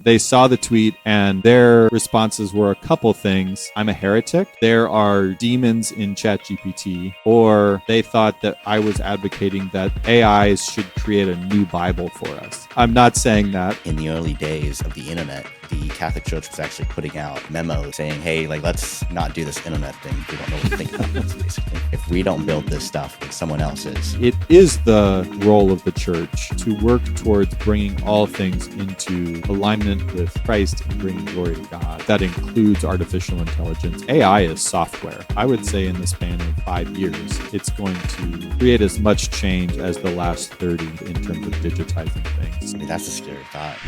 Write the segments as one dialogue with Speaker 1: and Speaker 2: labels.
Speaker 1: They saw the tweet and their responses were a couple things. I'm a heretic. There are demons in ChatGPT. Or they thought that I was advocating that AIs should create a new Bible for us. I'm not saying that.
Speaker 2: In the early days of the internet, the Catholic Church was actually putting out memos saying, hey, let's not do this internet thing. We don't know what to think about this, basically. If we don't build this stuff, it's someone else's.
Speaker 1: It is the role of the church to work towards bringing all things into alignment with Christ and bringing glory to God. That includes artificial intelligence. AI is software. I would say in the span of 5 years, it's going to create as much change as the last 30 in terms of digitizing things.
Speaker 2: I mean, that's a scary thought.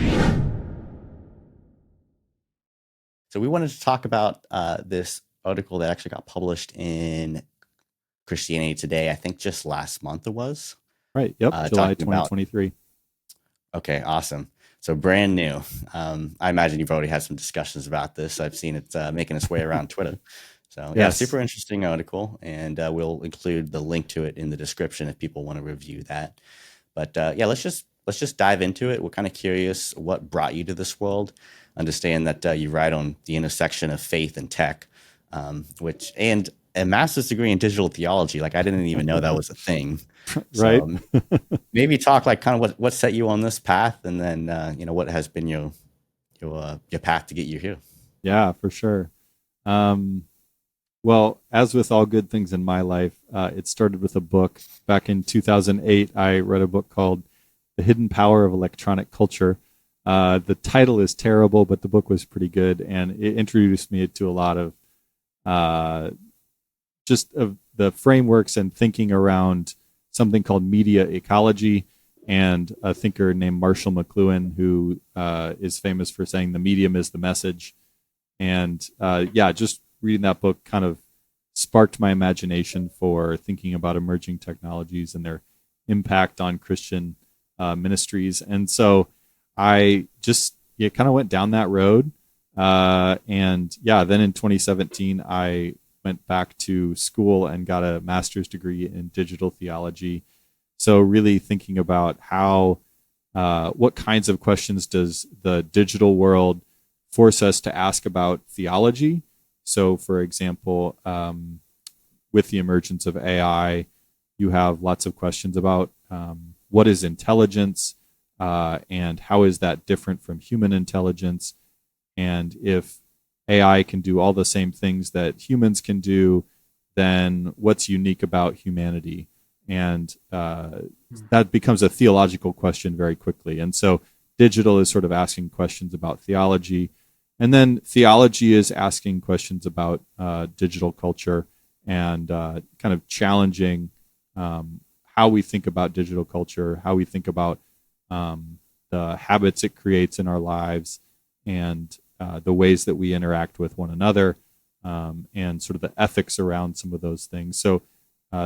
Speaker 2: So we wanted to talk about this article that actually got published in Christianity Today, I think just last month it was.
Speaker 1: Right, yep, July 2023.
Speaker 2: Okay, awesome. So brand new. I imagine you've already had some discussions about this. I've seen it making its way around Twitter. So yeah, super interesting article, and we'll include the link to it in the description if people want to review that. But yeah, let's just dive into it. We're kind of curious what brought you to this world. Understand that you write on the intersection of faith and tech, and a master's degree in digital theology. I didn't even know that was a thing.
Speaker 1: Right.
Speaker 2: So, maybe talk kind of what set you on this path, and then what has been your path to get you here.
Speaker 1: Yeah, for sure. Well, as with all good things in my life, it started with a book. Back in 2008, I read a book called The Hidden Power of Electronic Culture. The title is terrible, but the book was pretty good, and it introduced me to a lot of just of the frameworks and thinking around something called media ecology, and a thinker named Marshall McLuhan, who is famous for saying the medium is the message. And just reading that book kind of sparked my imagination for thinking about emerging technologies and their impact on Christian ministries. And so I just kind of went down that road. Then in 2017, I went back to school and got a master's degree in digital theology. So really thinking about how, what kinds of questions does the digital world force us to ask about theology? So for example, with the emergence of AI, you have lots of questions about what is intelligence, and how is that different from human intelligence? And if AI can do all the same things that humans can do, then what's unique about humanity? And that becomes a theological question very quickly. And so digital is sort of asking questions about theology. And then theology is asking questions about digital culture and kind of challenging how we think about digital culture, how we think about the habits it creates in our lives, and the ways that we interact with one another, and sort of the ethics around some of those things. So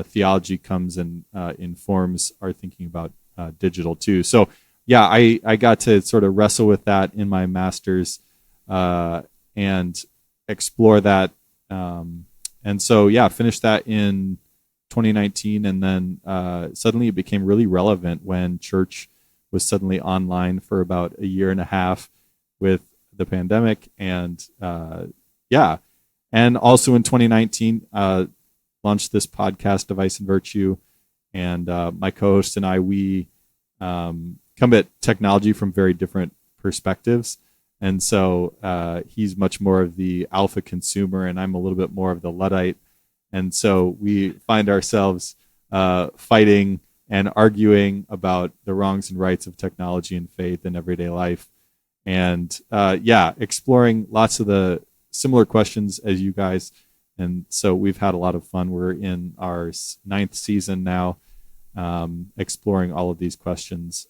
Speaker 1: theology comes and informs our thinking about digital too. So yeah, I got to sort of wrestle with that in my master's and explore that. And so yeah, finished that in 2019, and then suddenly it became really relevant when church was suddenly online for about a year and a half with the pandemic. And and also in 2019 launched this podcast, Device and Virtue, and my co-host and I, we come at technology from very different perspectives. And so he's much more of the alpha consumer, and I'm a little bit more of the Luddite. And so we find ourselves fighting and arguing about the wrongs and rights of technology and faith in everyday life. And exploring lots of the similar questions as you guys. And so we've had a lot of fun. We're in our 9th season now, exploring all of these questions.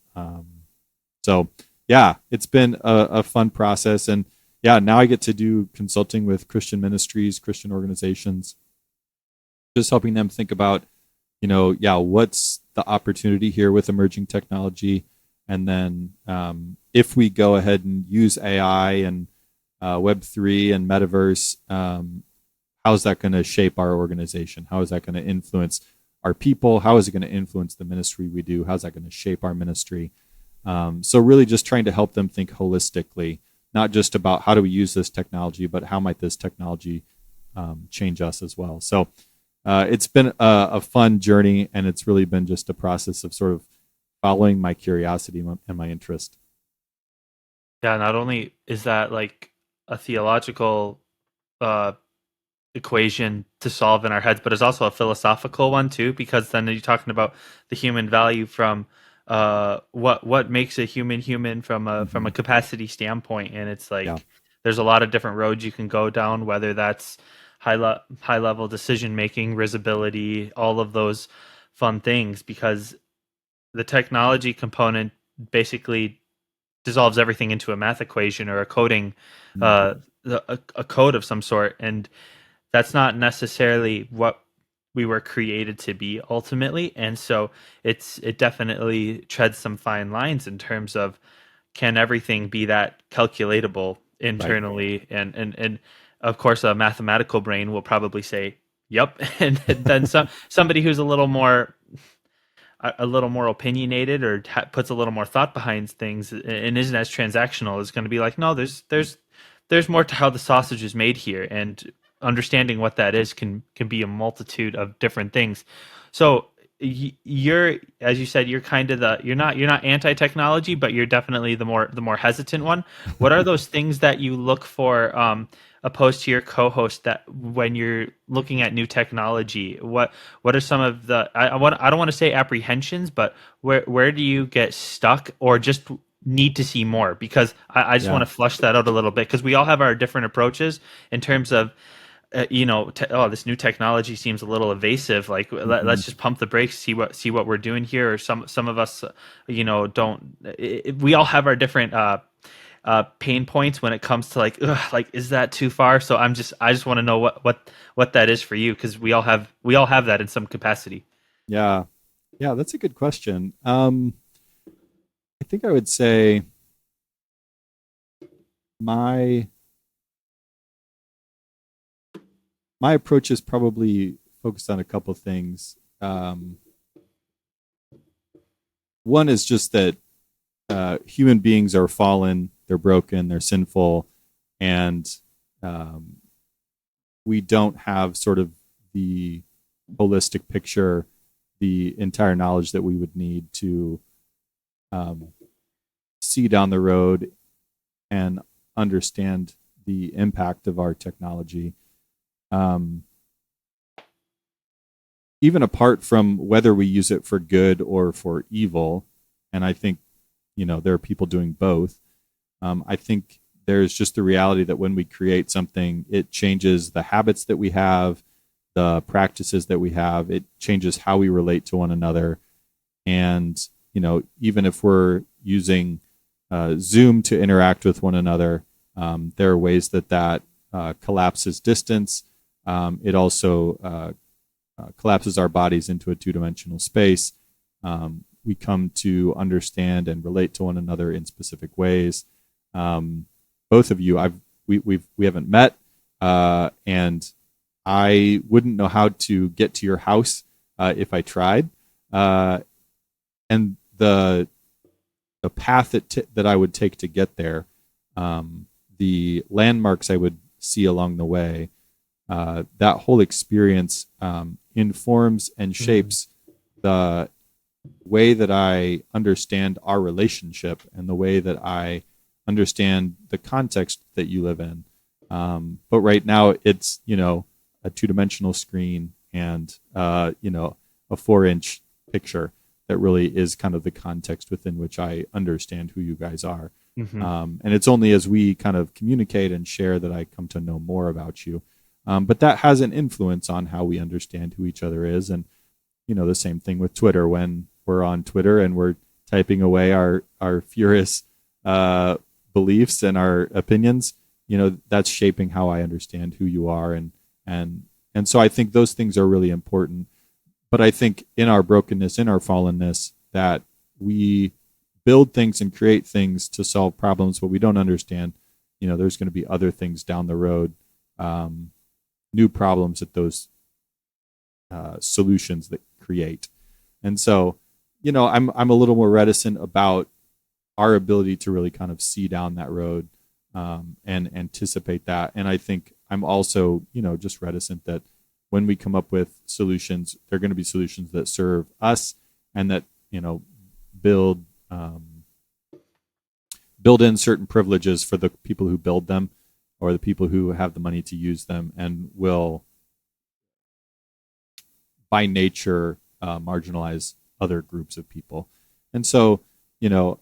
Speaker 1: So yeah, it's been a fun process. And yeah, now I get to do consulting with Christian ministries, Christian organizations, just helping them think about, what's the opportunity here with emerging technology? And then if we go ahead and use AI and Web3 and Metaverse, how's that going to shape our organization? How is that going to influence our people? How is it going to influence the ministry we do? How's that going to shape our ministry? So really just trying to help them think holistically, not just about how do we use this technology, but how might this technology change us as well. So it's been a fun journey, and it's really been just a process of sort of following my curiosity and my interest.
Speaker 3: Yeah, not only is that like a theological uh, equation to solve in our heads, but it's also a philosophical one too, because then you're talking about the human value from what makes a human human from a capacity standpoint, and it's like
Speaker 1: Yeah.
Speaker 3: there's a lot of different roads you can go down, whether that's high level decision making, risibility, all of those fun things, because the technology component basically dissolves everything into a math equation or a coding,
Speaker 1: Mhm.
Speaker 3: uh, a code of some sort, and that's not necessarily what we were created to be ultimately. And so it definitely treads some fine lines in terms of, can everything be that calculatable
Speaker 1: Right.
Speaker 3: internally, and of course a mathematical brain will probably say yep. And then somebody who's a little more opinionated or puts a little more thought behind things and isn't as transactional is going to be like, no, there's more to how the sausage is made here, and understanding what that is can be a multitude of different things. So you're, as you said, you're kind of you're not anti-technology, but you're definitely the more hesitant one. What are those things that you look for, opposed to your co-host, that when you're looking at new technology, what are some of the, I don't want to say apprehensions, but where do you get stuck or just need to see more? Because I just want
Speaker 1: Yeah.
Speaker 3: to flush that out a little bit, because we all have our different approaches in terms of, this new technology seems a little evasive. Like,
Speaker 1: Mhm.
Speaker 3: let's just pump the brakes, see what we're doing here. Or some of us, don't. We all have our different pain points when it comes to like, ugh, like, is that too far? So I just want to know what that is for you, because we all have that in some capacity.
Speaker 1: Yeah. Yeah, that's a good question. I think I would say my my approach is probably focused on a couple things. One is just that human beings are fallen, they're broken, they're sinful, and um, we don't have sort of the holistic picture, the entire knowledge that we would need to um, see down the road and understand the impact of our technology. Um, Even apart from whether we use it for good or for evil, and I think there are people doing both. I think there's just the reality that when we create something, it changes the habits that we have, the practices that we have. It changes how we relate to one another, and even if we're using Zoom to interact with one another, there are ways that collapses distance. It also collapses our bodies into a two-dimensional space. We come to understand and relate to one another in specific ways. Both of you, we haven't met, and I wouldn't know how to get to your house if I tried. And the path that I would take to get there, the landmarks I would see along the way, that whole experience informs and shapes the way that I understand our relationship and the way that I understand the context that you live in. But right now, it's a two-dimensional screen and a 4-inch picture that really is kind of the context within which I understand who you guys are.
Speaker 3: Mm-hmm.
Speaker 1: And it's only as we kind of communicate and share that I come to know more about you. But that has an influence on how we understand who each other is. And, the same thing with Twitter. When we're on Twitter and we're typing away our furious beliefs and our opinions, that's shaping how I understand who you are. And so I think those things are really important. But I think in our brokenness, in our fallenness, that we build things and create things to solve problems, but we don't understand, there's going to be other things down the road, new problems that those solutions that create. And so, I'm a little more reticent about our ability to really kind of see down that road and anticipate that. And I think I'm also, just reticent that when we come up with solutions, they're going to be solutions that serve us and that, build in certain privileges for the people who build them or the people who have the money to use them, and will by nature marginalize other groups of people. And so, I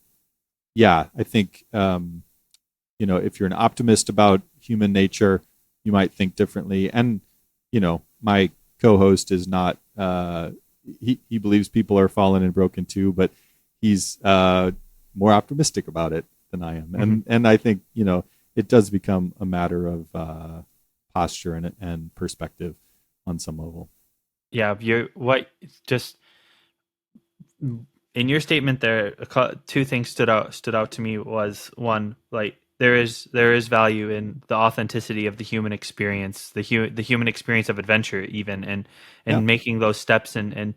Speaker 1: think, if you're an optimist about human nature, you might think differently. And, my co-host is not, he believes people are fallen and broken too, but he's more optimistic about it than I am.
Speaker 3: Mm-hmm.
Speaker 1: And I think, it does become a matter of posture and perspective on some level.
Speaker 3: Yeah, in your statement there, two things stood out to me. Was one, like there is value in the authenticity of the human experience, the human experience of adventure, even, and making those steps and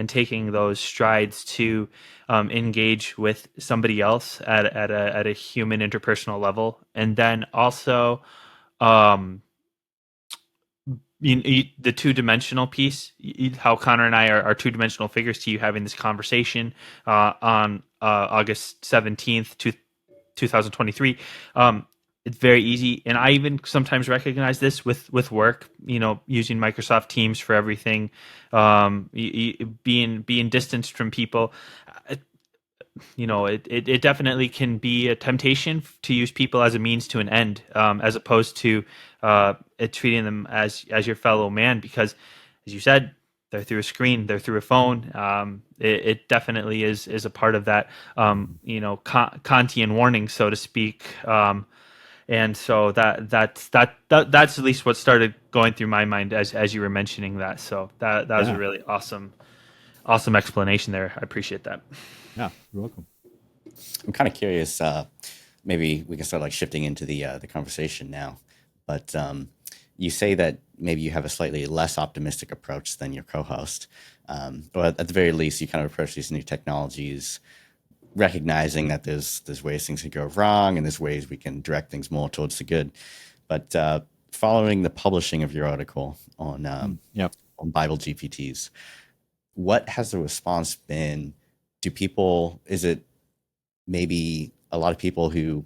Speaker 3: taking those strides to engage with somebody else at a human interpersonal level, and then also the two-dimensional piece, how Connor and I are two-dimensional figures to you having this conversation on August 17th, 2023. It's very easy, and I even sometimes recognize this with work, using Microsoft Teams for everything, being distanced from people. It definitely can be a temptation to use people as a means to an end, as opposed to treating them as your fellow man, because, as you said, they're through a screen, they're through a phone. It definitely is a part of that, Kantian warning, so to speak. And so that's at least what started going through my mind as you were mentioning that. So that was a really awesome explanation there. I appreciate that.
Speaker 1: Yeah, you're welcome.
Speaker 2: I'm kind of curious. Maybe we can start shifting into the conversation now. But you say that maybe you have a slightly less optimistic approach than your co-host, or at the very least, you kind of approach these new technologies, recognizing that there's ways things can go wrong and there's ways we can direct things more towards the good. But following the publishing of your article on BibleGPTs, what has the response been? Is it maybe a lot of people who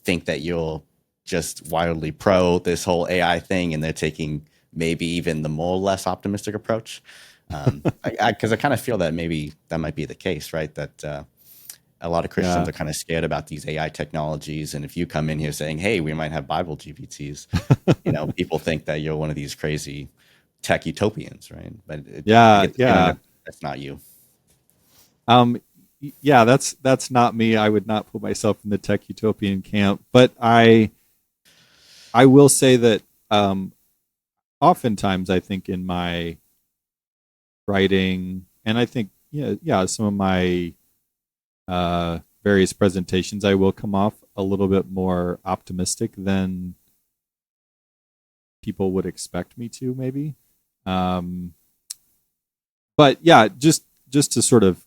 Speaker 2: think that you're just wildly pro this whole AI thing, and they're taking maybe even the less optimistic approach? Because I kind of feel that maybe that might be the case, right? That a lot of Christians are kind of scared about these AI technologies, and if you come in here saying, "Hey, we might have Bible GPTs," people think that you're one of these crazy tech utopians, right? But that's not you.
Speaker 1: That's not me. I would not put myself in the tech utopian camp, but I will say that oftentimes I think in my writing, and I think some of my various presentations, I will come off a little bit more optimistic than people would expect me to, maybe. But yeah, just to sort of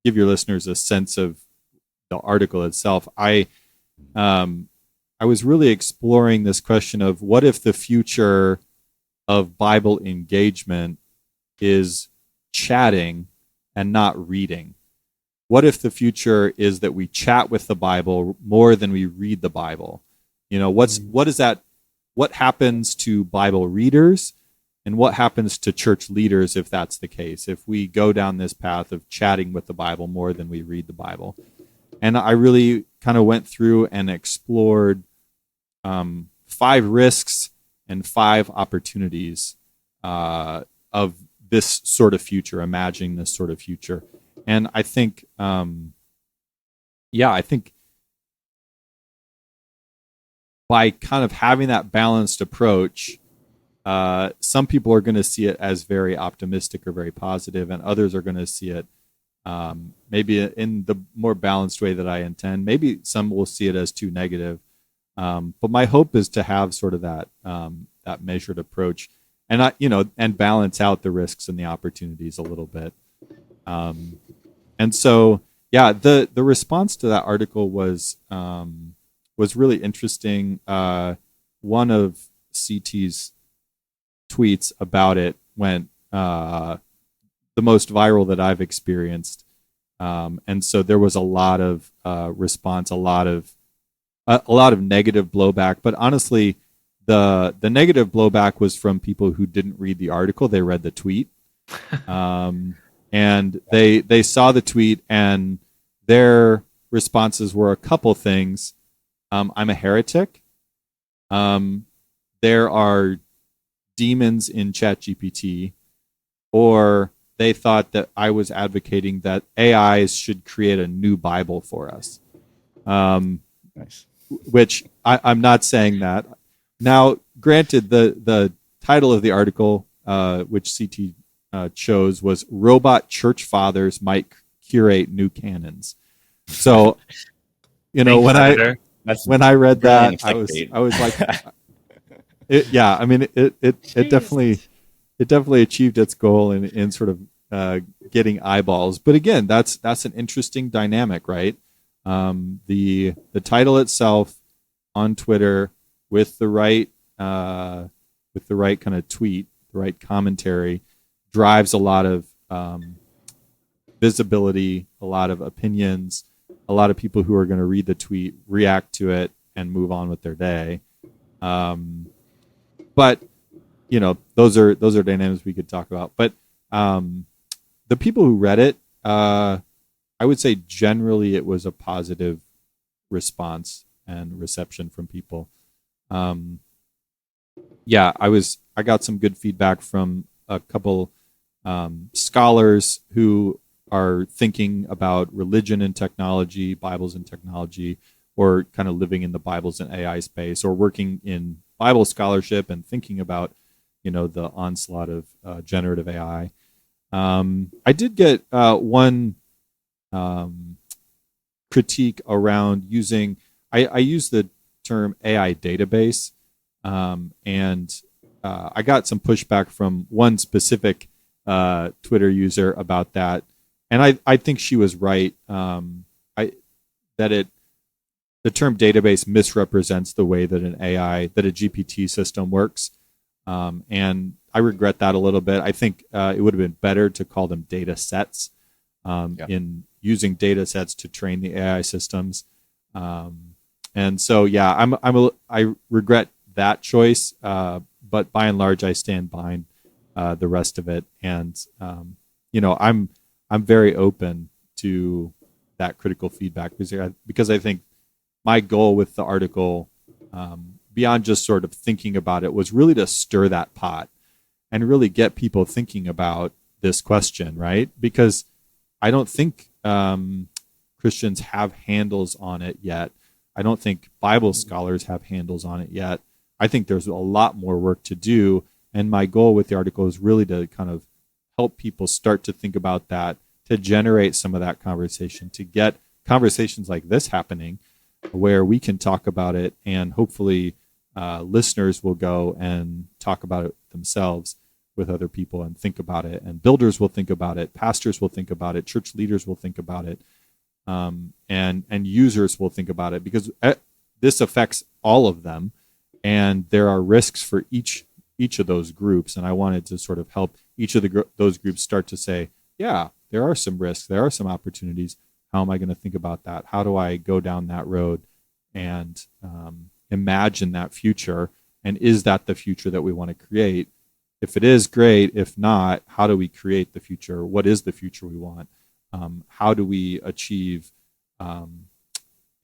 Speaker 1: give your listeners a sense of the article itself, I was really exploring this question of what if the future of Bible engagement is chatting and not reading? What if the future is that we chat with the Bible more than we read the Bible? What happens to Bible readers, and what happens to church leaders if that's the case, if we go down this path of chatting with the Bible more than we read the Bible? And I really kind of went through and explored 5 risks and 5 opportunities of this sort of future, imagining this sort of future. And I think, I think by kind of having that balanced approach, some people are going to see it as very optimistic or very positive, and others are going to see it maybe in the more balanced way that I intend. Maybe some will see it as too negative. But my hope is to have sort of that measured approach, and and balance out the risks and the opportunities a little bit. And so, Yeah, the response to that article was really interesting. One of CT's tweets about it went the most viral that I've experienced, and so there was a lot of response, a lot of negative blowback. But honestly, the negative blowback was from people who didn't read the article; they read the tweet, and they saw the tweet, and their responses were a couple things. I'm a heretic. There are demons in ChatGPT, or they thought that I was advocating that AIs should create a new Bible for us.
Speaker 2: Nice.
Speaker 1: Which I'm not saying that. Now, granted, the title of the article, which CT chose, was "Robot Church Fathers Might Curate New Canons." So,
Speaker 3: Thanks,
Speaker 1: when
Speaker 3: editor.
Speaker 1: when I read that,
Speaker 2: clickbait.
Speaker 1: I was like, yeah. I mean, it definitely achieved its goal in sort of getting eyeballs. But again, that's an interesting dynamic, right? The title itself on Twitter with the right kind of tweet, the right commentary, drives a lot of visibility, a lot of opinions, a lot of people who are going to read the tweet, react to it, and move on with their day. But those are dynamics we could talk about. But the people who read it, I would say generally it was a positive response and reception from people. Yeah, I got some good feedback from a couple scholars who are thinking about religion and technology, Bibles and technology, or kind of living in the Bibles and AI space, or working in Bible scholarship and thinking about the onslaught of generative AI. I did get one critique around using. I use the term AI database, and I got some pushback from one specific Twitter user about that, and I think she was right. The term database misrepresents the way that a GPT system works. And I regret that a little bit. I think it would have been better to call them data sets in using data sets to train the AI systems. And so, yeah, I regret that choice, but by and large, I stand behind the rest of it. And I'm very open to that critical feedback because I think my goal with the article, beyond just sort of thinking about it, was really to stir that pot and really get people thinking about this question, right? Because I don't think Christians have handles on it yet. I don't think Bible scholars have handles on it yet. I think there's a lot more work to do. And my goal with the article is really to kind of help people start to think about that, to generate some of that conversation, to get conversations like this happening where we can talk about it, and hopefully listeners will go and talk about it themselves with other people and think about it, and builders will think about it, pastors will think about it, church leaders will think about it, and users will think about it, because this affects all of them, and there are risks for each of those groups. And I wanted to sort of help each of those groups start to say, yeah, there are some risks, there are some opportunities. How am I going to think about that? How do I go down that road and imagine that future? And is that the future that we want to create? If it is, great. If not, how do we create the future? What is the future we want? How do we achieve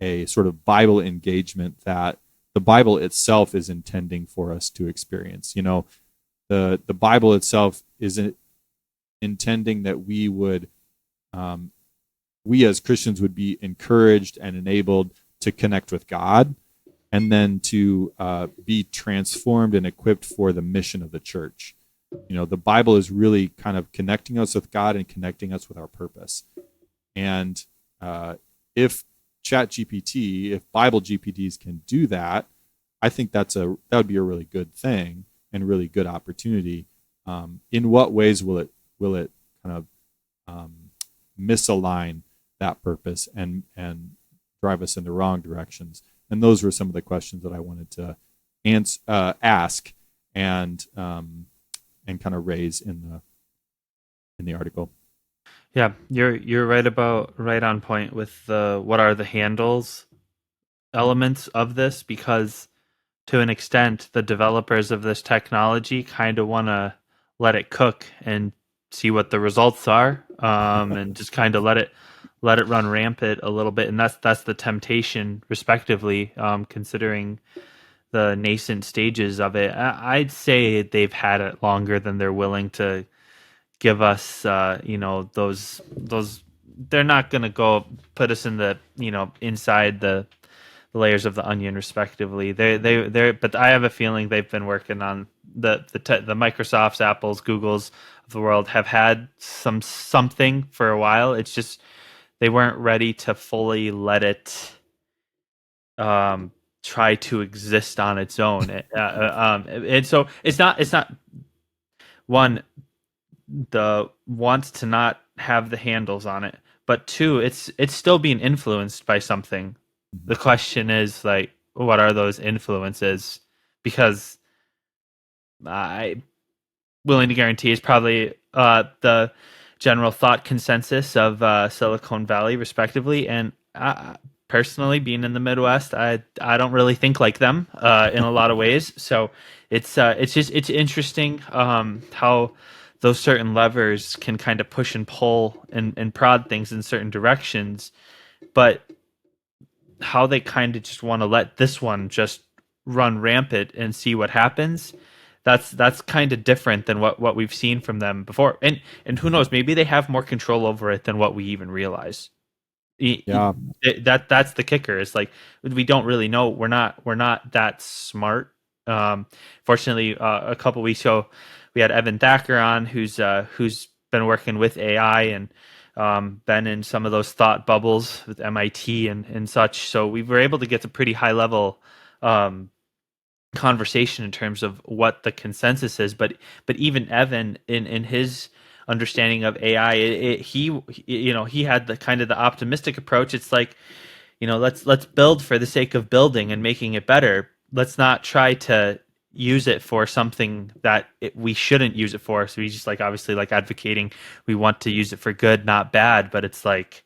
Speaker 1: a sort of Bible engagement that the Bible itself is intending for us to experience? The Bible itself is intending that we would we as Christians would be encouraged and enabled to connect with God, and then to be transformed and equipped for the mission of the church. The Bible is really kind of connecting us with God and connecting us with our purpose. And if ChatGPT, if Bible GPTs can do that, I think that would be a really good thing and really good opportunity. In what ways will it kind of misalign that purpose and drive us in the wrong directions. And those were some of the questions that I wanted to ask and kind of raise in the article.
Speaker 3: Yeah, you're right on point with the what are the handles elements of this, because to an extent the developers of this technology kind of want to let it cook and see what the results are, and just kind of let it run rampant a little bit, and that's the temptation respectively, considering the nascent stages of it. I'd say they've had it longer than they're willing to give us, those they're not going to go put us in the, inside the layers of the onion respectively. They're but I have a feeling they've been working on the Microsofts, Apples, Googles of the world have had something for a while. It's just they weren't ready to fully let it try to exist on its own. And so it's not one, the wants to not have the handles on it, but two, it's still being influenced by something. The question is, like, what are those influences? Because I willing to guarantee is probably the general thought consensus of Silicon Valley respectively, and personally, being in the Midwest, I don't really think like them in a lot of ways. So it's interesting how those certain levers can kind of push and pull and prod things in certain directions, but how they kind of just want to let this one just run rampant and see what happens. That's kind of different than what we've seen from them before, and who knows, maybe they have more control over it than what we even realize.
Speaker 1: Yeah.
Speaker 3: That's the kicker. It's like we don't really know. We're not that smart. Fortunately, a couple weeks ago, we had Evan Thacker on, who's been working with AI and been in some of those thought bubbles with MIT and such. So we were able to get to pretty high level conversation in terms of what the consensus is. But even Evan, in his understanding of AI, he had the kind of the optimistic approach. It's like, let's build for the sake of building and making it better. Let's not try to use it for something that we shouldn't use it for. So he's just like, obviously, like advocating we want to use it for good, not bad. But it's like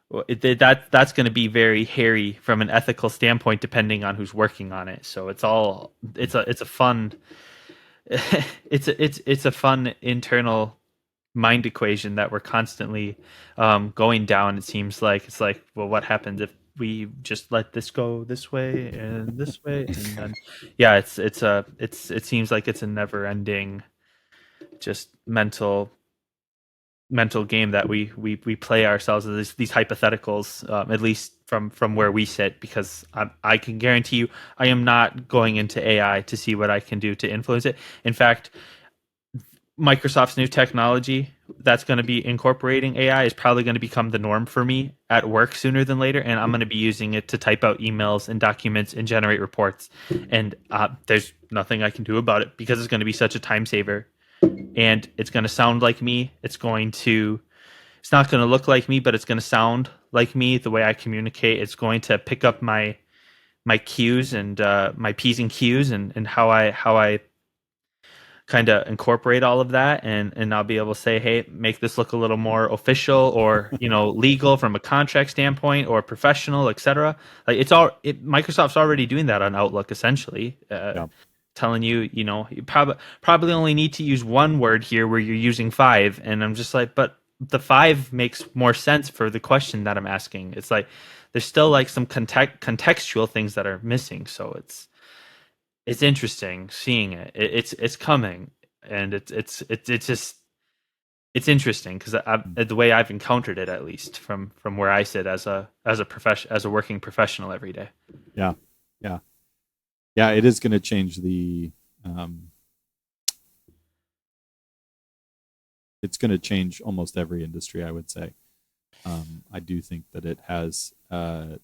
Speaker 3: that's going to be very hairy from an ethical standpoint, depending on who's working on it. So it's a fun it's a fun internal mind equation that we're constantly going down. It seems like it's like, well, what happens if we just let this go this way and this way, and then it seems like it's a never ending just mental game that we play ourselves as these hypotheticals, at least from where we sit, because I can guarantee you I am not going into AI to see what I can do to influence it. In fact, Microsoft's new technology that's going to be incorporating AI is probably going to become the norm for me at work sooner than later, and I'm going to be using it to type out emails and documents and generate reports, and there's nothing I can do about it because it's going to be such a time saver, and it's going to sound like me. It's not going to look like me, but it's going to sound like me. The way I communicate, it's going to pick up my cues and my P's and Q's and how I kind of incorporate all of that, and I'll be able to say, hey, make this look a little more official, or legal from a contract standpoint, or professional, etc. Like Microsoft's already doing that on Outlook, essentially. Telling you, you probably only need to use one word here where you're using 5, and I'm just like, but the 5 makes more sense for the question that I'm asking. It's like there's still like some contextual things that are missing, so it's interesting seeing it. It's coming, and it's interesting because the way I've encountered it, at least from where I sit as a working professional every day.
Speaker 1: Yeah, it is going to change it's going to change almost every industry, I would say. I do think that it has. I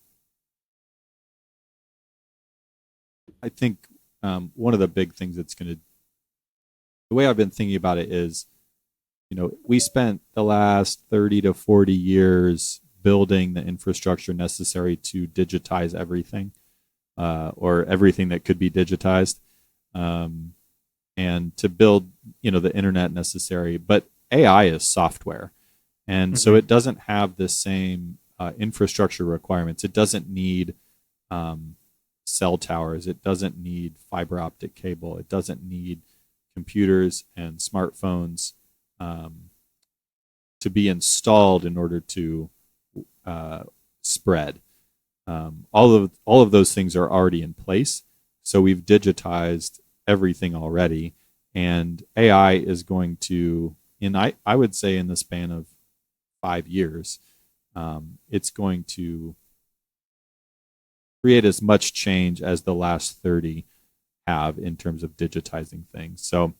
Speaker 1: think one of the big things the way I've been thinking about it is, we spent the last 30 to 40 years building the infrastructure necessary to digitize everything, or everything that could be digitized, and to build, the internet necessary. But AI is software, and so it doesn't have the same infrastructure requirements. It doesn't need cell towers. It doesn't need fiber optic cable. It doesn't need computers and smartphones to be installed in order to spread. All of those things are already in place. So we've digitized everything already, and AI is going to, I would say in the span of 5 years, it's going to create as much change as the last 30 have in terms of digitizing things. So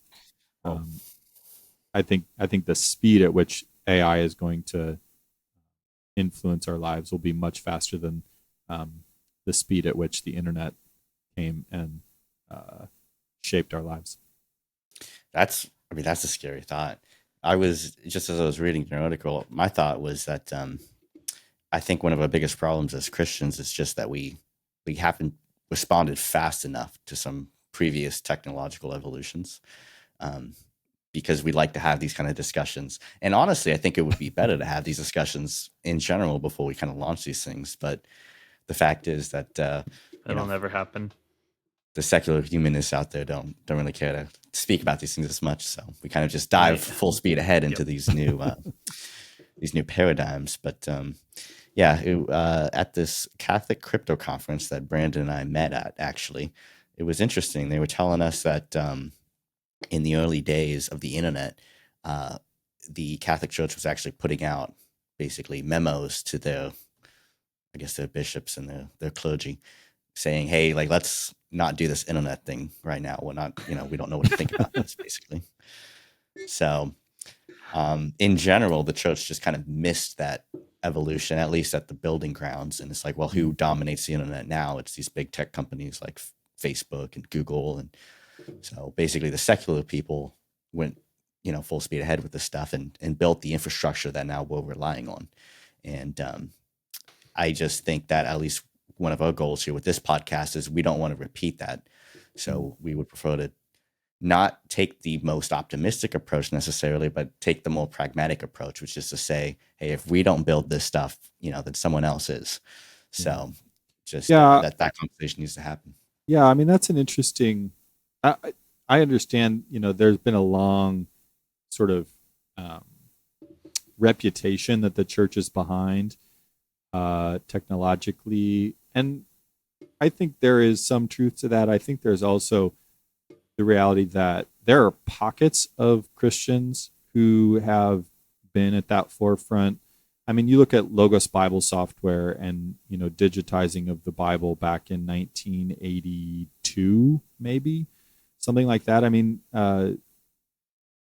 Speaker 1: I think the speed at which AI is going to influence our lives will be much faster than the speed at which the internet came and shaped our lives.
Speaker 2: That's a scary thought. Just as I was reading your article, my thought was that I think one of our biggest problems as Christians is just that we haven't responded fast enough to some previous technological evolutions, because we like to have these kind of discussions. And honestly, I think it would be better to have these discussions in general before we kind of launch these things. But the fact is that
Speaker 3: it'll never happen.
Speaker 2: The secular humanists out there don't really care to speak about these things as much, so we kind of just dive full speed ahead into these new paradigms. But at this Catholic crypto conference that Branden and I met at, actually, it was interesting. They were telling us that in the early days of the internet, the Catholic Church was actually putting out basically memos to their bishops and their clergy, saying, hey, like, let's not do this internet thing right now. We're not, we don't know what to think about this, basically. So in general, the church just kind of missed that evolution, at least at the building grounds. And it's like, well, who dominates the internet now? It's these big tech companies like Facebook and Google. And so basically the secular people went, full speed ahead with this stuff and built the infrastructure that now we're relying on. And I just think that at least one of our goals here with this podcast is we don't want to repeat that. So we would prefer to not take the most optimistic approach necessarily, but take the more pragmatic approach, which is to say, hey, if we don't build this stuff, then someone else is. So just that conversation needs to happen.
Speaker 1: Yeah, I mean, that's an interesting, I understand, there's been a long sort of reputation that the church is behind technologically. And I think there is some truth to that. I think there's also the reality that there are pockets of Christians who have been at that forefront. I mean, you look at Logos Bible software and, digitizing of the Bible back in 1982, maybe something like that. I mean,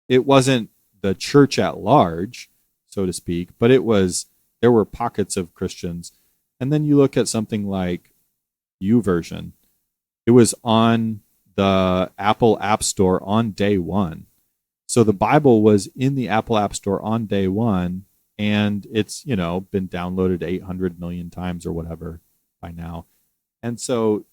Speaker 1: it wasn't the church at large, so to speak, but there were pockets of Christians. And then you look at something like YouVersion. It was on the Apple App Store on day one. So the Bible was in the Apple App Store on day one, and it's, been downloaded 800 million times or whatever by now. And so,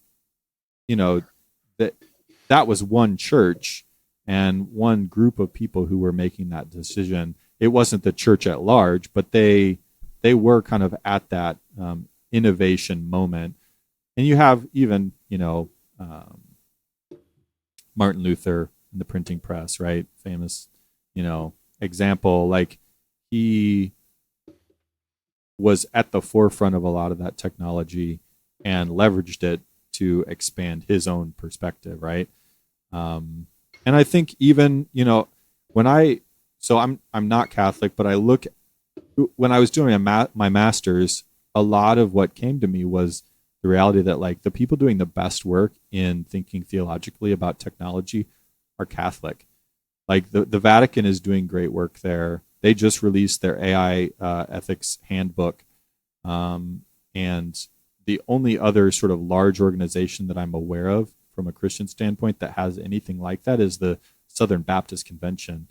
Speaker 1: that was one church and one group of people who were making that decision. It wasn't the church at large, but they were kind of at that innovation moment. And you have even, Martin Luther in the printing press, right? Famous, example. Like, he was at the forefront of a lot of that technology and leveraged it to expand his own perspective, right? And I think even, I'm not Catholic, but I look, when I was doing my master's, a lot of what came to me was the reality that, like, the people doing the best work in thinking theologically about technology are Catholic. Like, the Vatican is doing great work there. They just released their AI ethics handbook. And the only other sort of large organization that I'm aware of from a Christian standpoint that has anything like that is the Southern Baptist Convention.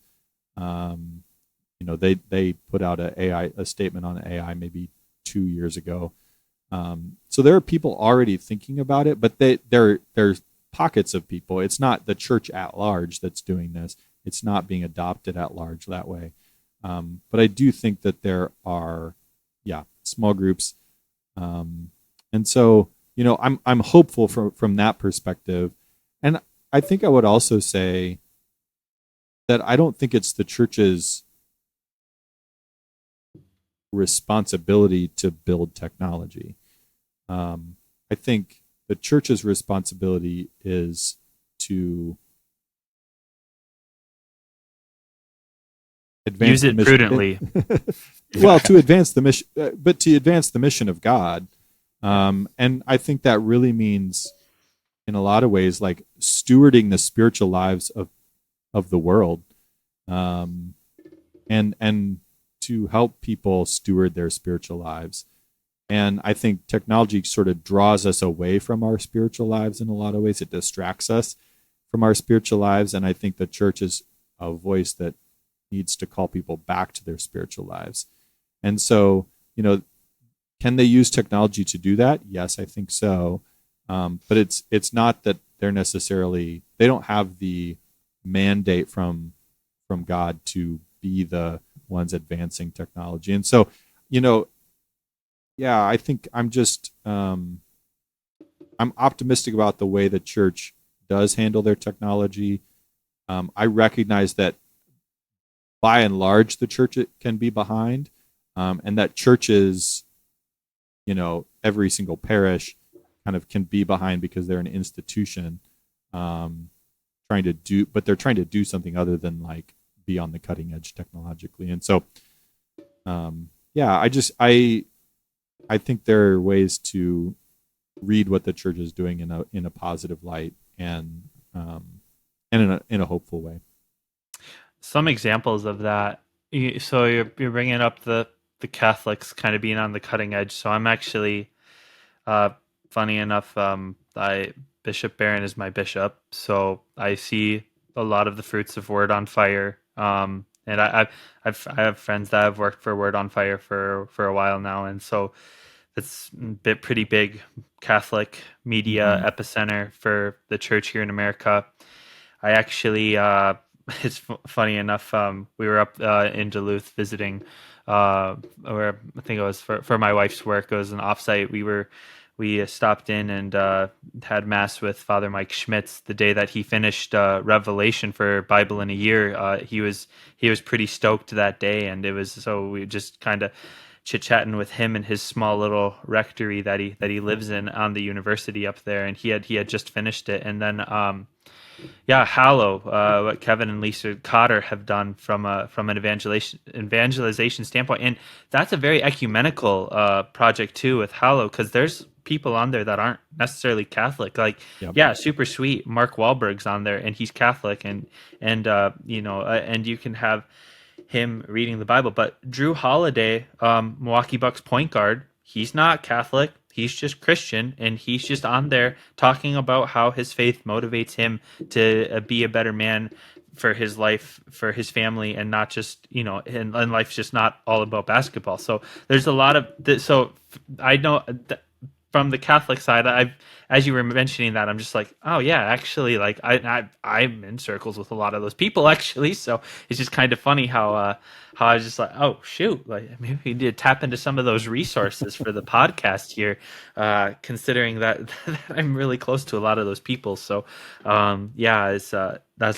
Speaker 1: They put out a statement on AI maybe 2 years ago. So there are people already thinking about it, but there's pockets of people. It's not the church at large that's doing this. It's not being adopted at large that way. But I do think that there are, small groups. And so, I'm hopeful from that perspective. And I think I would also say that I don't think it's the church's responsibility to build technology. I think the church's responsibility is to
Speaker 3: use it prudently.
Speaker 1: Well, to advance the mission, but to advance the mission of God. And I think that really means, in a lot of ways, like stewarding the spiritual lives of the world, and to help people steward their spiritual lives. And I think technology sort of draws us away from our spiritual lives in a lot of ways. It distracts us from our spiritual lives. And I think the church is a voice that needs to call people back to their spiritual lives. And so, can they use technology to do that? Yes, I think so. But it's not that they don't have the mandate from God to be the ones advancing technology. And so, I think I'm optimistic about the way the church does handle their technology. I recognize that by and large, the church can be behind, and that churches, every single parish kind of can be behind because they're an institution, but they're trying to do something other than like be on the cutting edge technologically. And so, I think there are ways to read what the church is doing in a positive light and in a hopeful way.
Speaker 3: Some examples of that. So you're bringing up the Catholics kind of being on the cutting edge. So I'm actually, funny enough, Bishop Barron is my bishop, so I see a lot of the fruits of Word on Fire. And I have friends that have worked for Word on Fire for a while now, and so it's pretty big Catholic media epicenter for the church here in America. I actually, it's funny enough, we were up in Duluth visiting, where I think it was for my wife's work. It was an offsite. We stopped in and had mass with Father Mike Schmitz the day that he finished Revelation for Bible in a Year. He was pretty stoked that day, and we just kind of chit-chatting with him in his small little rectory that he lives in on the university up there, and he had just finished it. And then Hallow, what Kevin and Lisa Cotter have done from an evangelization standpoint, and that's a very ecumenical project too with Hallow, because there's people on there that aren't necessarily Catholic. Like, super sweet. Mark Wahlberg's on there, and he's Catholic, and you can have him reading the Bible. But Drew Holiday, Milwaukee Bucks point guard, he's not Catholic. He's just Christian, and he's just on there talking about how his faith motivates him to be a better man for his life, for his family, and not just, and life's just not all about basketball. So there's a lot of so I know from the Catholic side, as you were mentioning that, I'm just like, oh yeah, actually, like I'm in circles with a lot of those people actually. So it's just kind of funny how I was just like, oh shoot, like maybe we need to tap into some of those resources for the podcast here, considering that I'm really close to a lot of those people. So that's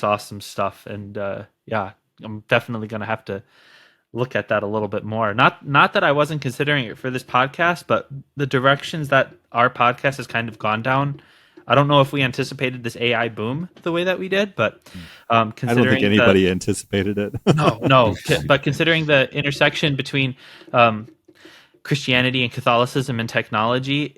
Speaker 3: awesome stuff, and I'm definitely gonna have to look at that a little bit more. Not that I wasn't considering it for this podcast, but the directions that our podcast has kind of gone down, I don't know if we anticipated this AI boom the way that we did, but considering
Speaker 1: I don't think anybody anticipated it.
Speaker 3: No. But considering the intersection between Christianity and Catholicism and technology,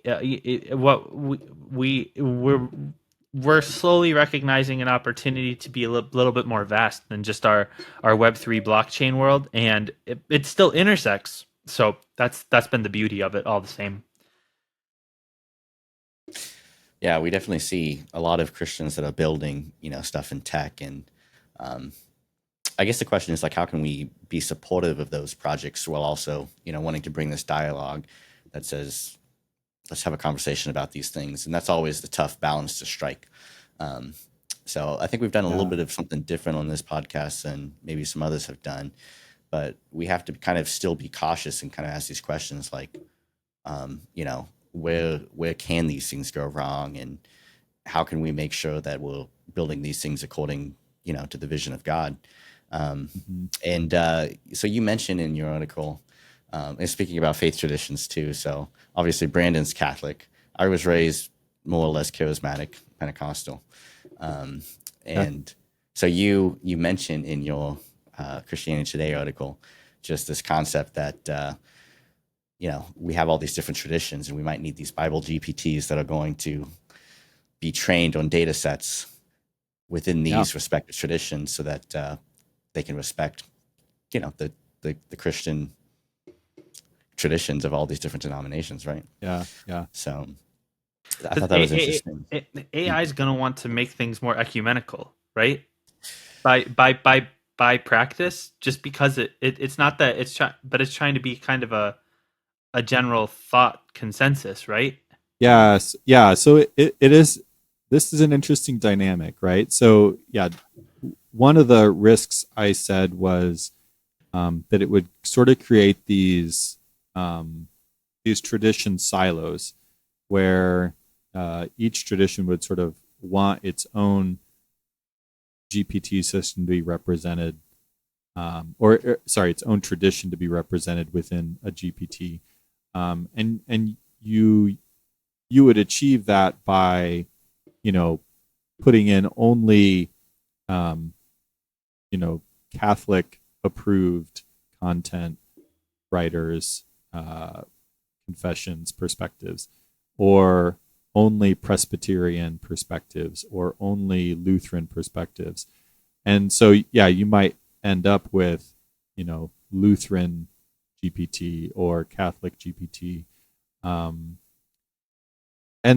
Speaker 3: we're slowly recognizing an opportunity to be a little bit more vast than just our Web3 blockchain world, and it still intersects. So that's been the beauty of it all the same.
Speaker 2: Yeah, we definitely see a lot of Christians that are building, stuff in tech, and I guess the question is like, how can we be supportive of those projects while also, wanting to bring this dialogue? that says, let's have a conversation about these things. And that's always the tough balance to strike. So I think we've done a little bit of something different on this podcast than maybe some others have done, but we have to kind of still be cautious and kind of ask these questions like, where can these things go wrong, and how can we make sure that we're building these things according, to the vision of God. And so you mentioned in your article, and speaking about faith traditions too. So obviously Branden's Catholic. I was raised more or less charismatic, Pentecostal. And so you mentioned in your Christianity Today article just this concept that we have all these different traditions, and we might need these Bible GPTs that are going to be trained on data sets within these respective traditions, so that they can respect, the Christian traditions of all these different denominations, right?
Speaker 1: Yeah.
Speaker 2: So I thought that was interesting.
Speaker 3: AI is going to want to make things more ecumenical, right? By practice, just because it's not that but it's trying to be kind of a general thought consensus, right?
Speaker 1: Yes. Yeah. So it is. This is an interesting dynamic, right? So yeah, one of the risks I said was that it would sort of create these tradition silos where each tradition would sort of want its own GPT system to be represented, its own tradition to be represented within a GPT, and you would achieve that by putting in only Catholic approved content writers, confessions, perspectives, or only Presbyterian perspectives, or only Lutheran perspectives. And so, you might end up with, Lutheran GPT or Catholic GPT. And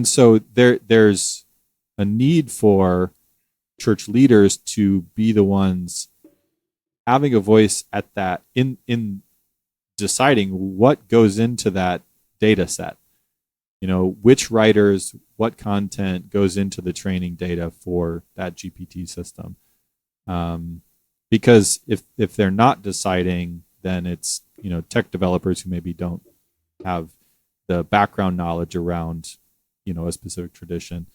Speaker 1: so there's a need for church leaders to be the ones having a voice at that in deciding what goes into that data set. Which writers, what content goes into the training data for that GPT system. Because if they're not deciding, then it's, tech developers who maybe don't have the background knowledge around, a specific tradition.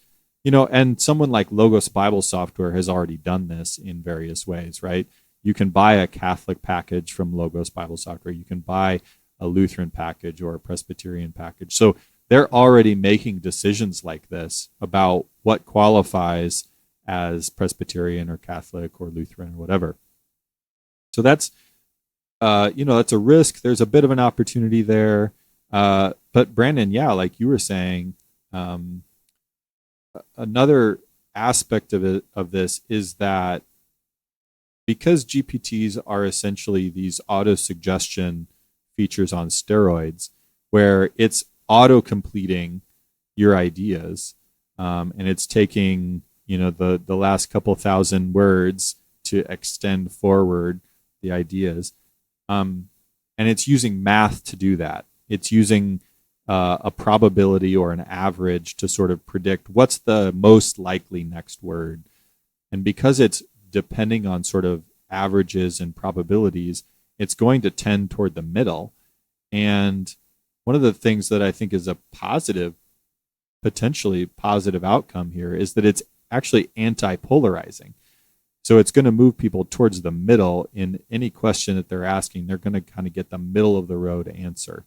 Speaker 1: And someone like Logos Bible Software has already done this in various ways, right? You can buy a Catholic package from Logos Bible Software. You can buy a Lutheran package or a Presbyterian package. So they're already making decisions like this about what qualifies as Presbyterian or Catholic or Lutheran or whatever. So that's, that's a risk. There's a bit of an opportunity there. But Branden, like you were saying, another aspect of this is that because GPTs are essentially these auto-suggestion features on steroids, where it's auto-completing your ideas, and it's taking, the last couple thousand words to extend forward the ideas, and it's using math to do that. It's using a probability or an average to sort of predict what's the most likely next word. And because it's depending on sort of averages and probabilities, it's going to tend toward the middle. And one of the things that I think is a potentially positive outcome here is that it's actually anti-polarizing. So it's going to move people towards the middle in any question that they're asking. They're going to kind of get the middle of the road answer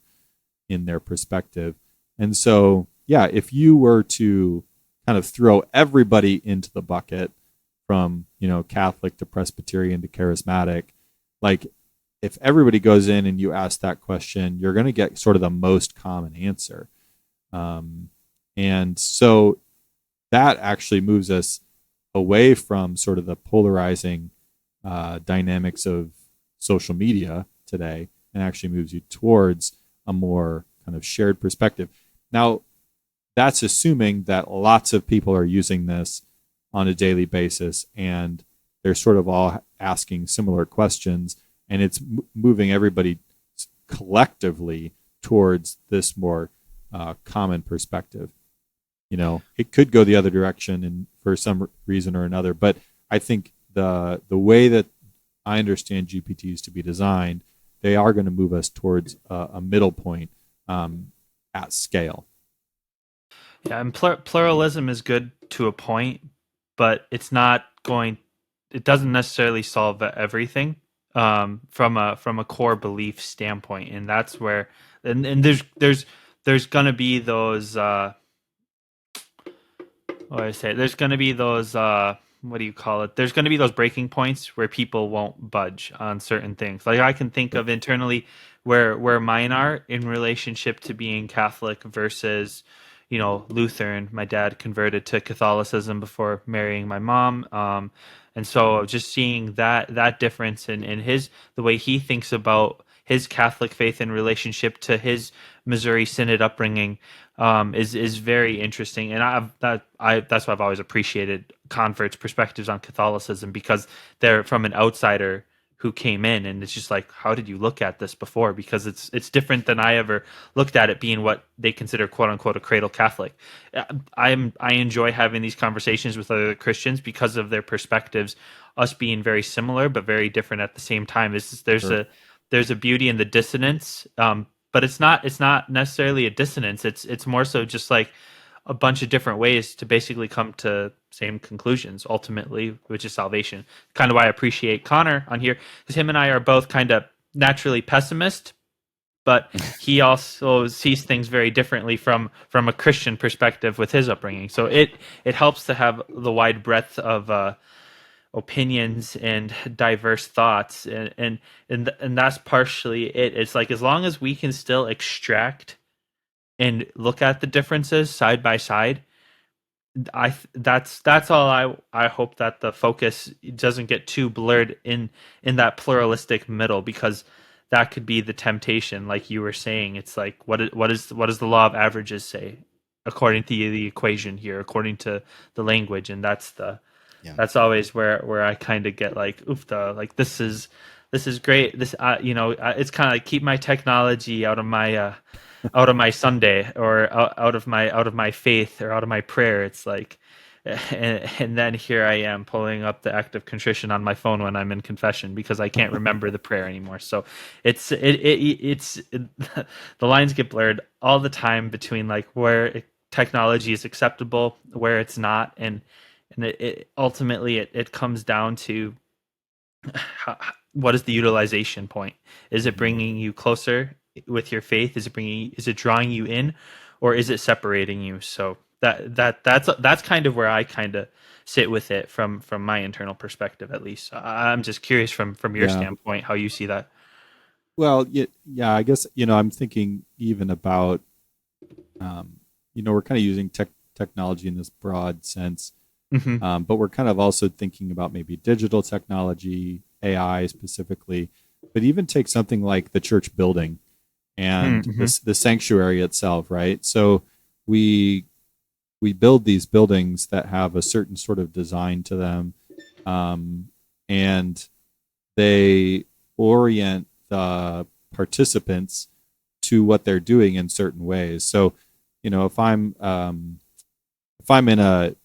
Speaker 1: in their perspective. And so, if you were to kind of throw everybody into the bucket from, Catholic to Presbyterian to charismatic, like if everybody goes in and you ask that question, you're going to get sort of the most common answer. And so that actually moves us away from sort of the polarizing dynamics of social media today, and actually moves you towards a more kind of shared perspective. Now, that's assuming that lots of people are using this on a daily basis, and they're sort of all asking similar questions, and it's moving everybody collectively towards this more common perspective. It could go the other direction and for some reason or another, but I think the way that I understand GPTs to be designed, they are going to move us towards a middle point at scale.
Speaker 3: Yeah, and pluralism is good to a point, but it's not going. It doesn't necessarily solve everything from a core belief standpoint, and that's where and there's gonna be those. What do I say? There's gonna be those. What do you call it? There's going to be those breaking points where people won't budge on certain things. Like I can think of internally where mine are in relationship to being Catholic versus, Lutheran. My dad converted to Catholicism before marrying my mom. And so just seeing that difference in the way he thinks about his Catholic faith in relationship to his Missouri Synod upbringing is very interesting, and that's why I've always appreciated converts' perspectives on Catholicism, because they're from an outsider who came in, and it's just like, how did you look at this before? Because it's different than I ever looked at it, being what they consider quote unquote a cradle Catholic. I enjoy having these conversations with other Christians because of their perspectives, us being very similar but very different at the same time. There's a beauty in the dissonance. But it's not necessarily a dissonance. It's more so just like a bunch of different ways to basically come to same conclusions ultimately, which is salvation. Kind of why I appreciate Connor on here, because him and I are both kind of naturally pessimist, but he also sees things very differently from a Christian perspective with his upbringing. So it helps to have the wide breadth of opinions and diverse thoughts, and that's partially it. It's like, as long as we can still extract and look at the differences side by side, that's all. I hope that the focus doesn't get too blurred in that pluralistic middle, because that could be the temptation. Like you were saying, it's like, what does the law of averages say according to the equation here, according to the language? And that's always where I kind of get like, oofta, like this is great. This, it's kind of like, keep my technology out of my Sunday, or out of my faith, or out of my prayer. It's like, and then here I am pulling up the act of contrition on my phone when I'm in confession, because I can't remember the prayer anymore. So it's the lines get blurred all the time between like where technology is acceptable, where it's not, and it ultimately it comes down to what is the utilization point? Is it bringing you closer with your faith? Is it drawing you in, or is it separating you? So that's kind of where I kind of sit with it from my internal perspective, at least. I'm just curious from your standpoint how you see that.
Speaker 1: Well, yeah, I guess I'm thinking even about we're kind of using technology in this broad sense.
Speaker 3: Mm-hmm.
Speaker 1: But we're kind of also thinking about maybe digital technology, AI specifically, but even take something like the church building and the sanctuary itself, right? So we build these buildings that have a certain sort of design to them, and they orient the participants to what they're doing in certain ways. So, if I'm in a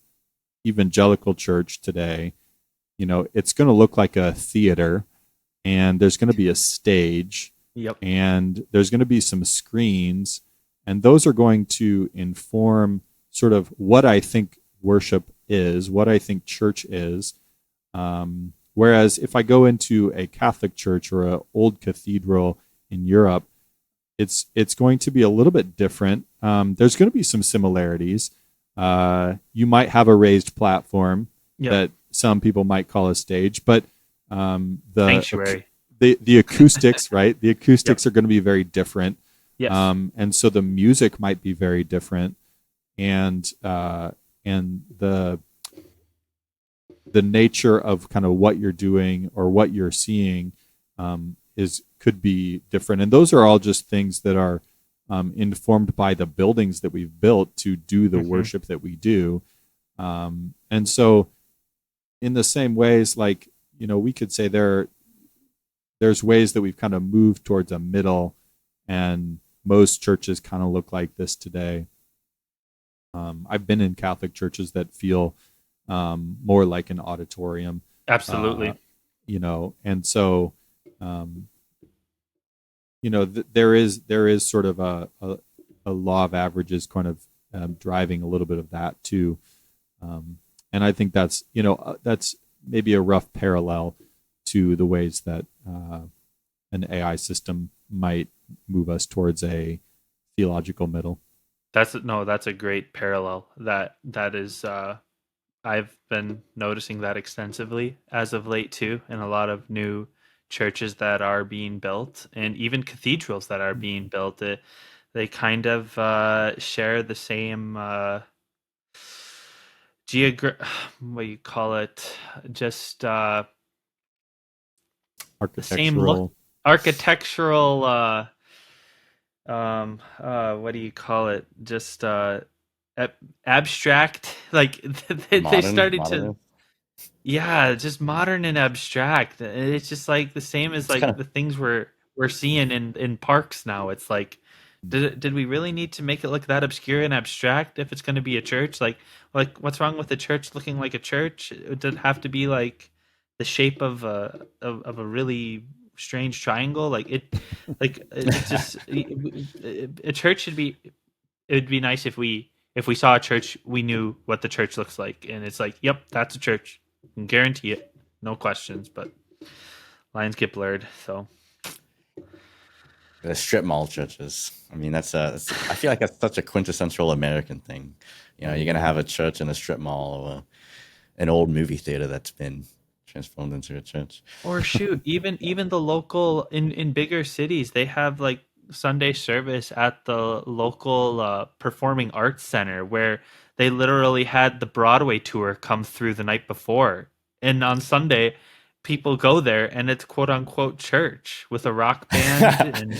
Speaker 1: evangelical church today, it's going to look like a theater, and there's going to be a stage, and there's going to be some screens, and those are going to inform sort of what I think worship is, what I think church is. Whereas if I go into a Catholic church or an old cathedral in Europe, it's going to be a little bit different. There's going to be some similarities. You might have a raised platform that some people might call a stage, but
Speaker 3: sanctuary,
Speaker 1: the acoustics, right? The acoustics are going to be very different.
Speaker 3: Yes.
Speaker 1: And so the music might be very different, and the nature of kind of what you're doing or what you're seeing could be different. And those are all just things that are informed by the buildings that we've built to do the worship that we do. And so in the same ways, like, we could say there's ways that we've kind of moved towards a middle, and most churches kind of look like this today. I've been in Catholic churches that feel more like an auditorium.
Speaker 3: Absolutely.
Speaker 1: And so, there is sort of a law of averages kind of driving a little bit of that too. And I think that's maybe a rough parallel to the ways that an AI system might move us towards a theological middle.
Speaker 3: That's a great parallel. That is I've been noticing that extensively as of late too, in a lot of new churches that are being built, and even cathedrals that are being built. They kind of share the same what do you call it? Just the same look, architectural. What do you call it? Just abstract. Like they started to. Yeah, just modern and abstract. It's just like the same as like the things we're seeing in parks now. It's like, did we really need to make it look that obscure and abstract if it's going to be a church? Like what's wrong with the church looking like a church? It doesn't have to be like the shape of a really strange triangle. It's just a church should be. It would be nice if we saw a church, we knew what the church looks like, and it's like, yep, that's a church. I can guarantee it, no questions. But lines get blurred, so.
Speaker 2: The strip mall churches. I mean, I feel like that's such a quintessential American thing. You're gonna have a church in a strip mall, or an old movie theater that's been transformed into a church.
Speaker 3: Or shoot, even the local in bigger cities, they have like Sunday service at the local performing arts center, where they literally had the Broadway tour come through the night before, and on Sunday people go there and it's quote unquote church with a rock band. And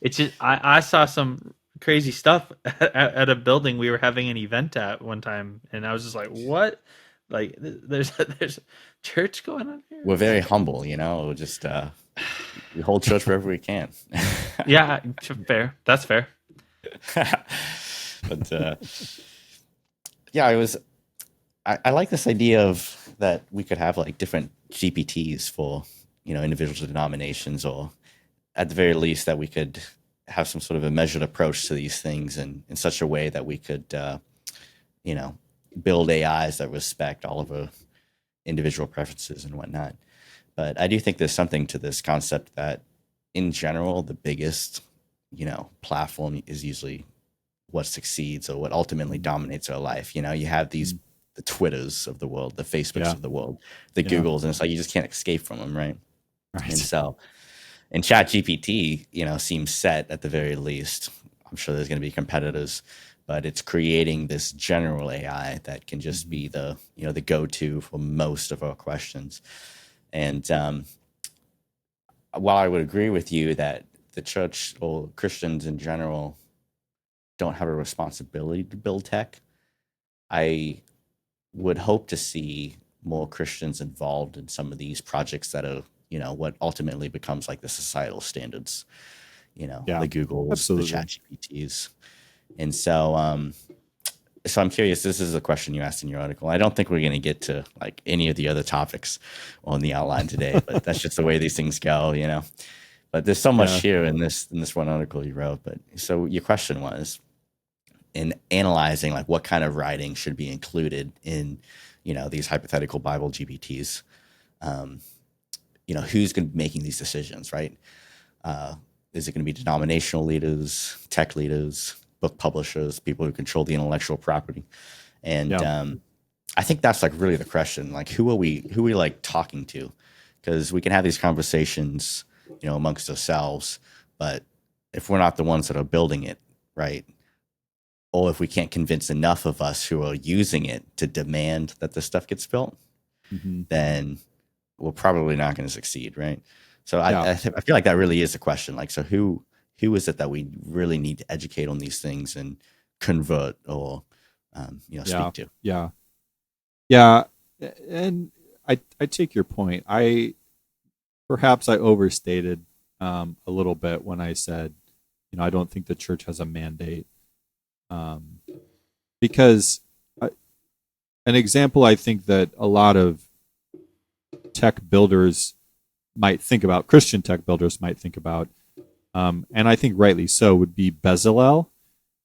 Speaker 3: it's just I saw some crazy stuff at a building we were having an event at one time, and I was just like, what? Like there's church going on here.
Speaker 2: We're very humble, just we hold church wherever we can.
Speaker 3: Yeah, fair. That's fair.
Speaker 2: But I like this idea of that we could have like different GPTs for individual denominations, or at the very least that we could have some sort of a measured approach to these things, and in such a way that we could build AIs that respect all of our individual preferences and whatnot. But I do think there's something to this concept that in general, the biggest, platform is usually what succeeds or what ultimately dominates our life. You have the Twitters of the world, the Facebooks of the world, the Googles, and it's like you just can't escape from them, right? And so, and ChatGPT, seems set at the very least. I'm sure there's going to be competitors, but it's creating this general AI that can just be the go-to for most of our questions. And while I would agree with you that the church or Christians in general don't have a responsibility to build tech, I would hope to see more Christians involved in some of these projects that are, what ultimately becomes like the societal standards, the Googles, absolutely, the ChatGPTs. And so, so I'm curious, this is a question you asked in your article. I don't think we're going to get to like any of the other topics on the outline today, but that's just the way these things go, but there's so much here in this one article you wrote. But so your question was, in analyzing like what kind of writing should be included in, these hypothetical Bible GPTs, who's going to be making these decisions, right? Is it going to be denominational leaders, tech leaders, book publishers, people who control the intellectual property? And I think that's like really the question, like who are we like talking to? Because we can have these conversations, amongst ourselves, but if we're not the ones that are building it, right? Or if we can't convince enough of us who are using it to demand that this stuff gets built, then we're probably not going to succeed, right? So I feel like that really is the question. Like, so who is it that we really need to educate on these things and convert or speak to?
Speaker 1: Yeah. And I take your point. Perhaps I overstated a little bit when I said I don't think the church has a mandate, because an example I think that a lot of tech builders might think about, Christian tech builders might think about, and I think rightly so, would be Bezalel.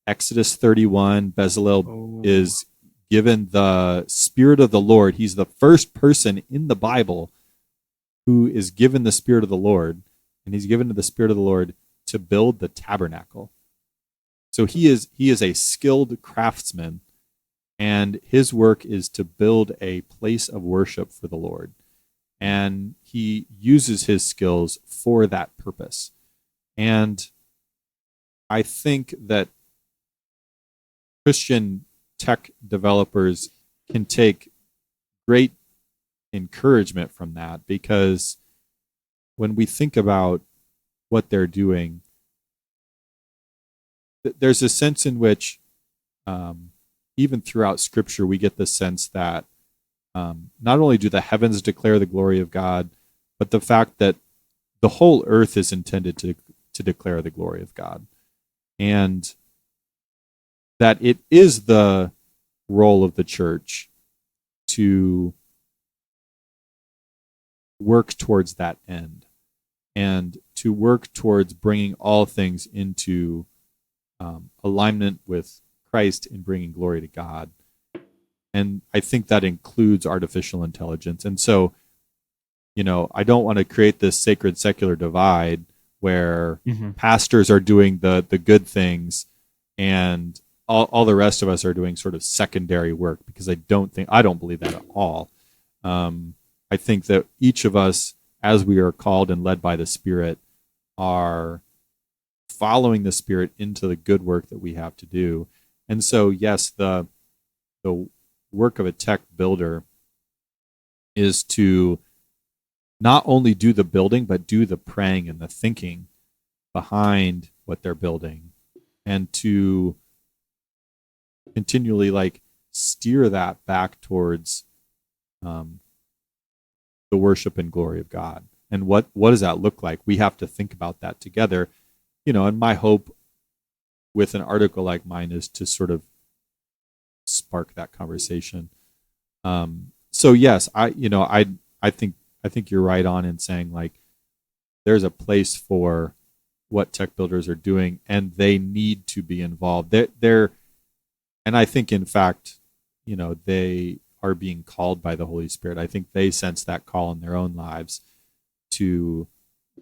Speaker 1: Exodus 31, Bezalel is given the Spirit of the Lord. He's the first person in the Bible who is given the Spirit of the Lord, and he's given to the Spirit of the Lord to build the tabernacle. So he is a skilled craftsman, and his work is to build a place of worship for the Lord. And he uses his skills for that purpose. And I think that Christian tech developers can take great encouragement from that, because when we think about what they're doing, there's a sense in which even throughout Scripture we get the sense that not only do the heavens declare the glory of God, but the fact that the whole earth is intended to declare the glory of God. And that it is the role of the church to work towards that end, and to work towards bringing all things into alignment with Christ in bringing glory to God. And I think that includes artificial intelligence. And so, I don't want to create this sacred secular divide where pastors are doing the good things and all the rest of us are doing sort of secondary work, because I don't believe that at all. I think that each of us, as we are called and led by the Spirit, are following the Spirit into the good work that we have to do. And so, yes, the work of a tech builder is to not only do the building, but do the praying and the thinking behind what they're building, and to continually steer that back towards the worship and glory of God. And what does that look like? We have to think about that together. And my hope with an article like mine is to sort of spark that conversation. So yes, I think you're right on in saying there's a place for what tech builders are doing, and they need to be involved. And I think, in fact, they are being called by the Holy Spirit. I think they sense that call in their own lives to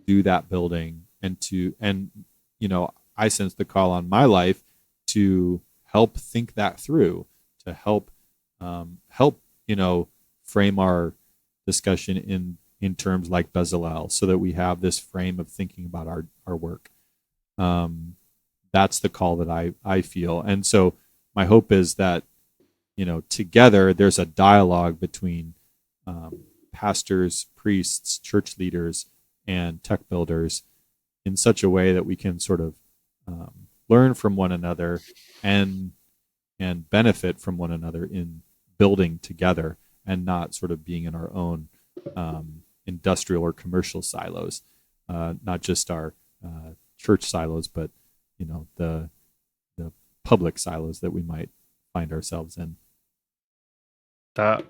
Speaker 1: do that building, and I sense the call on my life to help think that through, to help frame our discussion in terms like Bezalel, so that we have this frame of thinking about our work. That's the call that I feel. And so my hope is that, together there's a dialogue between pastors, priests, church leaders, and tech builders in such a way that we can sort of learn from one another and benefit from one another in building together, and not sort of being in our own industrial or commercial silos, not just our church silos, but the public silos that we might find ourselves in.
Speaker 3: That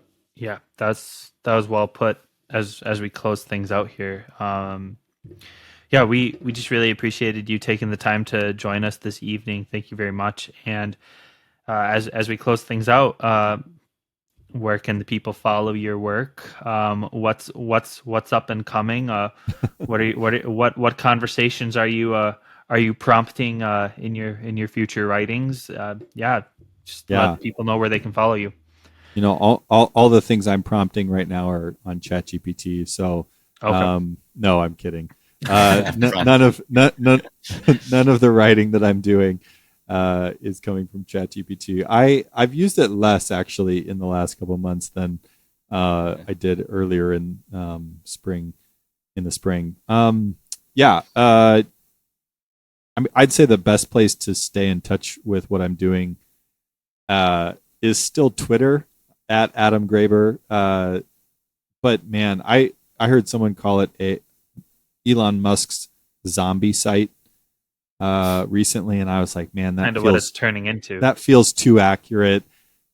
Speaker 3: was well put. As we close things out here, we just really appreciated you taking the time to join us this evening. Thank you very much. And as we close things out, where can the people follow your work? What's up and coming? What conversations are you prompting in your future writings? Let people know where they can follow you.
Speaker 1: All the things I'm prompting right now are on ChatGPT. So,
Speaker 3: okay.
Speaker 1: No, I'm kidding. None of the writing that I'm doing is coming from ChatGPT. I've used it less actually in the last couple of months than I did earlier in spring. I'd say the best place to stay in touch with what I'm doing is still Twitter at Adam Graber. But man, I heard someone call it Elon Musk's zombie site. recently, and I was like, man,
Speaker 3: Kind of what it's turning into.
Speaker 1: That feels too accurate.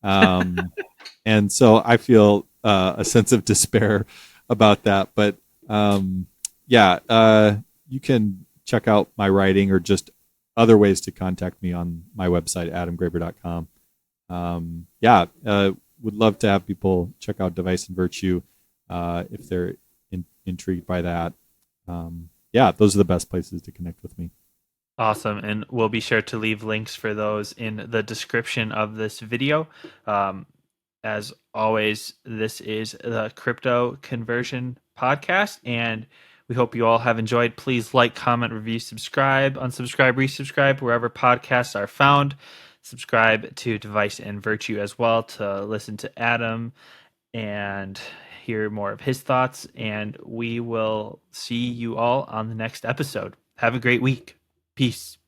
Speaker 1: And so I feel a sense of despair about that. But you can check out my writing or just other ways to contact me on my website, adamgraber.com. Would love to have people check out Device and Virtue if they're intrigued by that. Those are the best places to connect with me.
Speaker 3: Awesome. And we'll be sure to leave links for those in the description of this video. As always, this is the Crypto Conversion Podcast, and we hope you all have enjoyed. Please like, comment, review, subscribe, unsubscribe, resubscribe, wherever podcasts are found. Subscribe to Device and Virtue as well to listen to Adam and hear more of his thoughts. And we will see you all on the next episode. Have a great week. Peace.